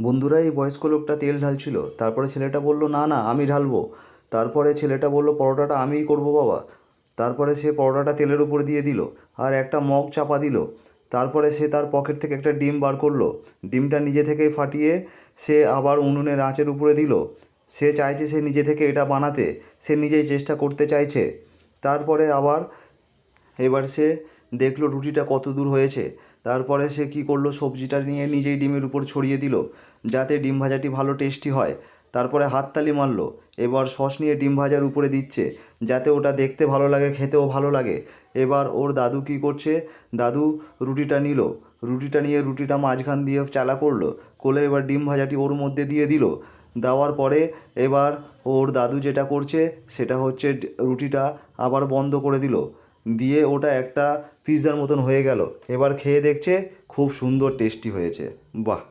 বন্ধুরা এই বয়স্ক লোকটা তেল ঢালছিল, তারপরে ছেলেটা বলল না না আমি ঢালবো। তারপরে ছেলেটা বলল পরোটাটা আমিই করবো বাবা। তারপরে সে পরোটাটা তেলের উপর দিয়ে দিল আর একটা মগ চাপা দিল। তারপরে সে তার পকেট থেকে একটা ডিম বার করলো, ডিমটা নিজে থেকেই ফাটিয়ে সে আবার উনুনের আঁচের উপরে দিল। সে চাইছে সে নিজে থেকে এটা বানাতে, সে নিজেই চেষ্টা করতে চাইছে। তারপরে আবার এবার সে দেখলো রুটিটা কত দূর হয়েছে। তারপরে সে কী করলো, সবজিটা নিয়ে নিজেই ডিমের উপর ছড়িয়ে দিল যাতে ডিম ভাজাটি ভালো টেস্টি হয়। তারপরে হাততালি মারলো। এবার সস নিয়ে ডিম ভাজার উপরে দিচ্ছে যাতে ওটা দেখতে ভালো লাগে, খেতেও ভালো লাগে। এবার ওর দাদু কী করছে, দাদু রুটিটা নিল, রুটিটা নিয়ে রুটিটা মাঝখান দিয়ে চালা করলো, করলে এবার ডিম ভাজাটি ওর মধ্যে দিয়ে দিল। দেওয়ার পরে এবার ওর দাদু যেটা করছে সেটা হচ্ছে রুটিটা আবার বন্ধ করে দিল, দিয়ে ওটা একটা পিৎজার মতন হয়ে গেল। এবার খেয়ে দেখছে খুব সুন্দর টেস্টি হয়েছে। বাহ!